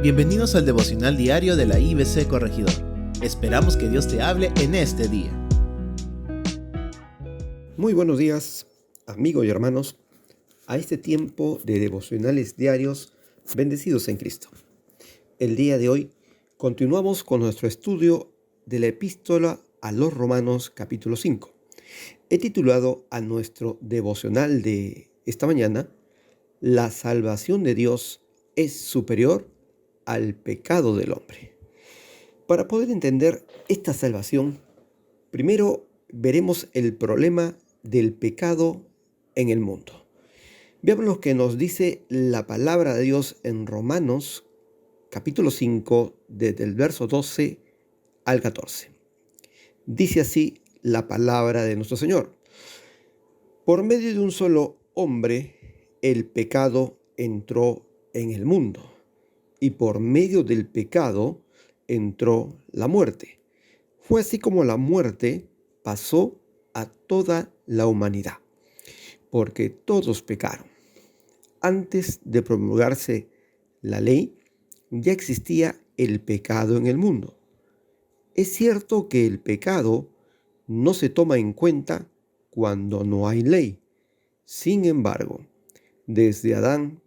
Bienvenidos al devocional diario de la IBC Corregidor. Esperamos que Dios te hable en este día. Muy buenos días, amigos y hermanos, a este tiempo de devocionales diarios bendecidos en Cristo. El día de hoy continuamos con nuestro estudio de la epístola a los Romanos capítulo 5. He titulado a nuestro devocional de esta mañana, La salvación de Dios es superior al pecado del hombre. Para poder entender esta salvación, primero veremos el problema del pecado en el mundo. Veamos lo que nos dice la palabra de Dios en Romanos capítulo 5, desde el verso 12 al 14. Dice así la palabra de nuestro Señor. Por medio de un solo hombre, el pecado entró en el mundo, y por medio del pecado entró la muerte. Fue así como la muerte pasó a toda la humanidad, porque todos pecaron. Antes de promulgarse la ley, ya existía el pecado en el mundo. Es cierto que el pecado no se toma en cuenta cuando no hay ley. Sin embargo, desde Adán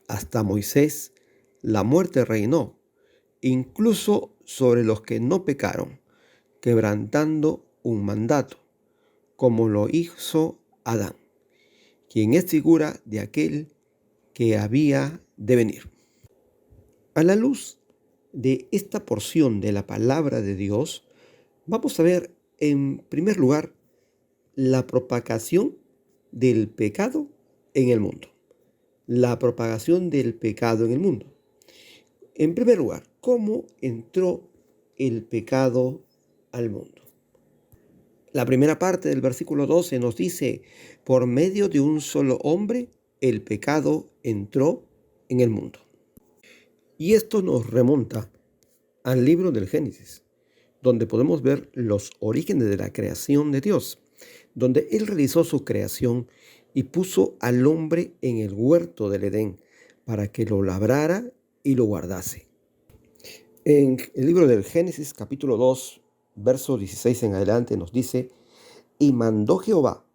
hasta Moisés, la muerte reinó, incluso sobre los que no pecaron, quebrantando un mandato, como lo hizo Adán, quien es figura de aquel que había de venir. A la luz de esta porción de la palabra de Dios, vamos a ver en primer lugar la propagación del pecado en el mundo. La propagación del pecado en el mundo. En primer lugar, ¿cómo entró el pecado al mundo? La primera parte del versículo 12 nos dice, por medio de un solo hombre, el pecado entró en el mundo. Y esto nos remonta al libro del Génesis, donde podemos ver los orígenes de la creación de Dios, donde Él realizó su creación y puso al hombre en el huerto del Edén para que lo labrara y lo guardase. En el libro del Génesis capítulo 2, verso 16 en adelante nos dice, y mandó Jehová,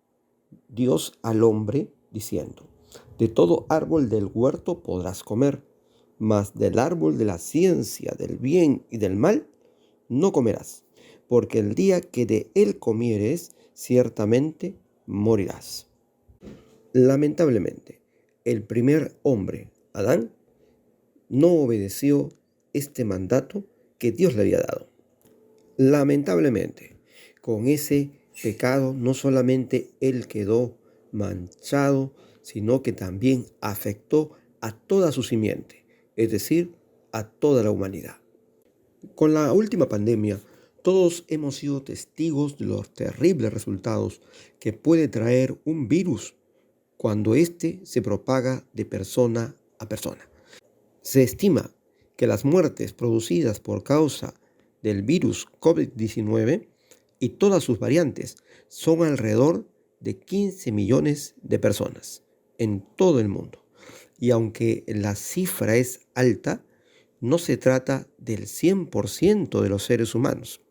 Dios al hombre, diciendo, de todo árbol del huerto podrás comer, mas del árbol de la ciencia del bien y del mal no comerás, porque el día que de él comieres, ciertamente morirás. Lamentablemente, el primer hombre, Adán, no obedeció este mandato que Dios le había dado. Lamentablemente, con ese pecado no solamente él quedó manchado, sino que también afectó a toda su simiente, es decir, a toda la humanidad. Con la última pandemia, todos hemos sido testigos de los terribles resultados que puede traer un virus cuando éste se propaga de persona a persona. Se estima que las muertes producidas por causa del virus COVID-19 y todas sus variantes son alrededor de 15 millones de personas en todo el mundo. Y aunque la cifra es alta, no se trata del 100% de los seres humanos.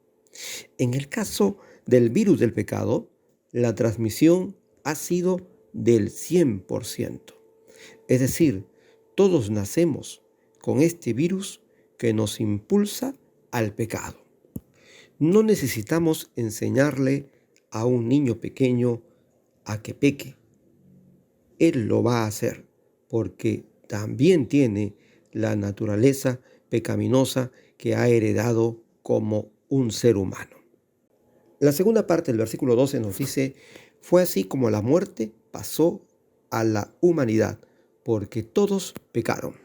En el caso del virus del pecado, la transmisión ha sido del 100%. Es decir, todos nacemos con este virus que nos impulsa al pecado. No necesitamos enseñarle a un niño pequeño a que peque. Él lo va a hacer porque también tiene la naturaleza pecaminosa que ha heredado como un ser humano. La segunda parte del versículo 12 nos dice, fue así como la muerte pasó a la humanidad, porque todos pecaron.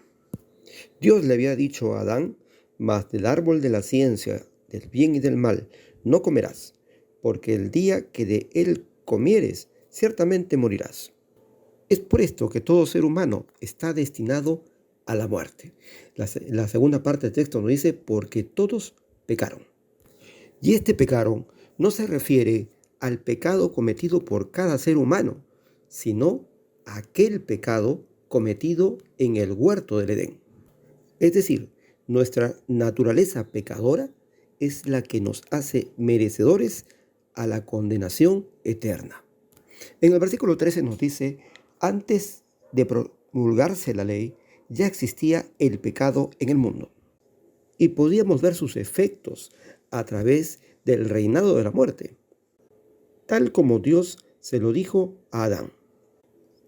Dios le había dicho a Adán, mas del árbol de la ciencia, del bien y del mal, no comerás, porque el día que de él comieres, ciertamente morirás. Es por esto que todo ser humano está destinado a la muerte. La segunda parte del texto nos dice, porque todos pecaron. Y este pecado no se refiere al pecado cometido por cada ser humano, sino a aquel pecado cometido en el huerto del Edén. Es decir, nuestra naturaleza pecadora es la que nos hace merecedores a la condenación eterna. En el versículo 13 nos dice, antes de promulgarse la ley, ya existía el pecado en el mundo. Y podíamos ver sus efectos a través del reinado de la muerte, tal como Dios se lo dijo a Adán.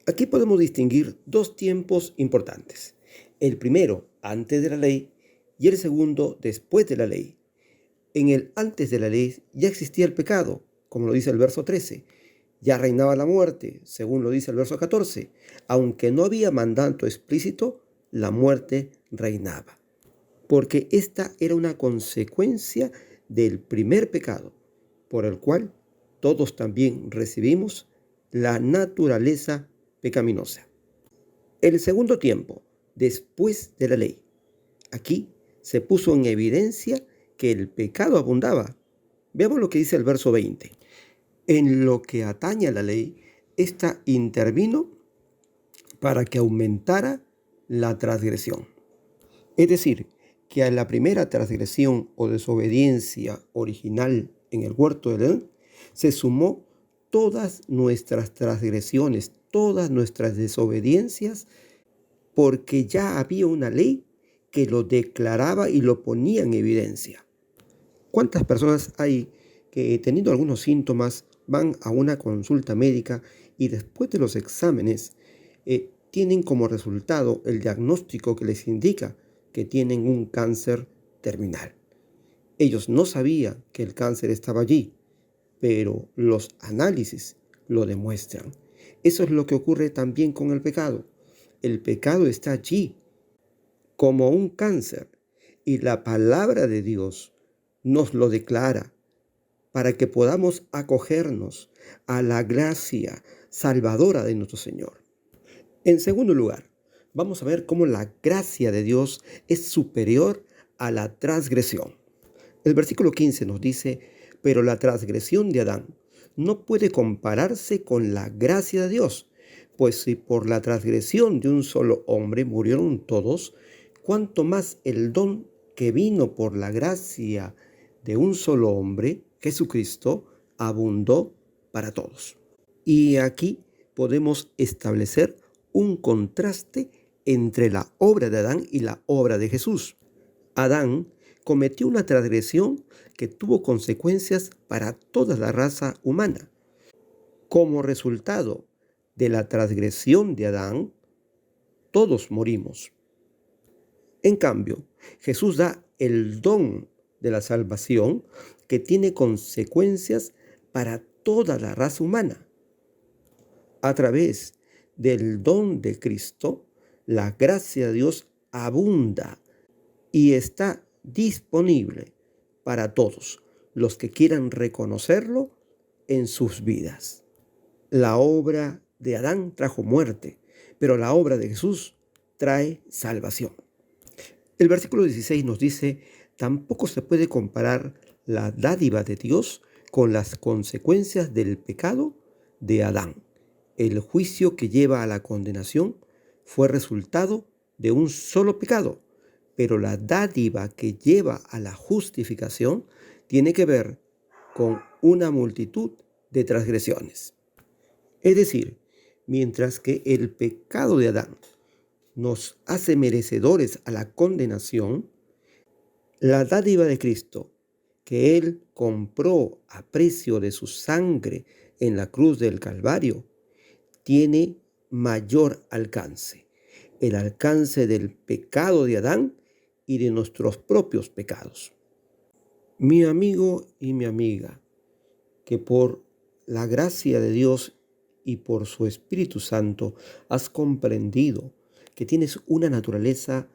Aquí podemos distinguir dos tiempos importantes. El primero, antes de la ley, y el segundo, después de la ley. En el antes de la ley ya existía el pecado, como lo dice el verso 13. Ya reinaba la muerte, según lo dice el verso 14. Aunque no había mandato explícito, la muerte reinaba. Porque esta era una consecuencia del primer pecado, por el cual todos también recibimos la naturaleza pecaminosa. El segundo tiempo, después de la ley. Aquí se puso en evidencia que el pecado abundaba. Veamos lo que dice el verso 20. En lo que atañe a la ley, ésta intervino para que aumentara la transgresión. Es decir, que a la primera transgresión o desobediencia original en el huerto de Edén, se sumó todas nuestras transgresiones, todas nuestras desobediencias, porque ya había una ley que lo declaraba y lo ponía en evidencia. ¿Cuántas personas hay que teniendo algunos síntomas van a una consulta médica y después de los exámenes tienen como resultado el diagnóstico que les indica que tienen un cáncer terminal? Ellos no sabían que el cáncer estaba allí, pero los análisis lo demuestran. Eso es lo que ocurre también con el pecado. El pecado está allí como un cáncer y la palabra de Dios nos lo declara para que podamos acogernos a la gracia salvadora de nuestro Señor. En segundo lugar, vamos a ver cómo la gracia de Dios es superior a la transgresión. El versículo 15 nos dice, pero la transgresión de Adán no puede compararse con la gracia de Dios, pues si por la transgresión de un solo hombre murieron todos, cuánto más el don que vino por la gracia de un solo hombre, Jesucristo, abundó para todos. Y aquí podemos establecer un contraste entre la obra de Adán y la obra de Jesús. Adán cometió una transgresión que tuvo consecuencias para toda la raza humana. Como resultado de la transgresión de Adán, todos morimos. En cambio, Jesús da el don de la salvación que tiene consecuencias para toda la raza humana. A través del don de Cristo, la gracia de Dios abunda y está disponible para todos los que quieran reconocerlo en sus vidas. La obra de Adán trajo muerte, pero la obra de Jesús trae salvación. El versículo 16 nos dice, tampoco se puede comparar la dádiva de Dios con las consecuencias del pecado de Adán. El juicio que lleva a la condenación fue resultado de un solo pecado, pero la dádiva que lleva a la justificación tiene que ver con una multitud de transgresiones. Es decir, mientras que el pecado de Adán nos hace merecedores a la condenación, la dádiva de Cristo, que Él compró a precio de su sangre en la cruz del Calvario, tiene mayor alcance, el alcance del pecado de Adán y de nuestros propios pecados. Mi amigo y mi amiga, que por la gracia de Dios y por su Espíritu Santo has comprendido que tienes una naturaleza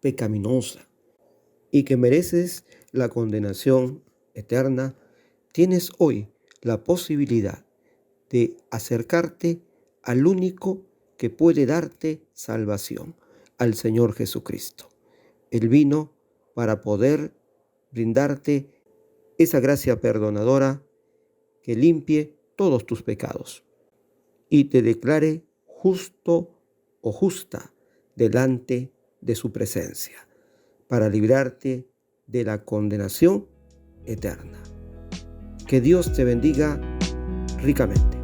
pecaminosa y que mereces la condenación eterna, tienes hoy la posibilidad de acercarte al único que puede darte salvación, al Señor Jesucristo. Él vino para poder brindarte esa gracia perdonadora que limpie todos tus pecados y te declare justo o justa delante de su presencia. para librarte de la condenación eterna. Que Dios te bendiga ricamente.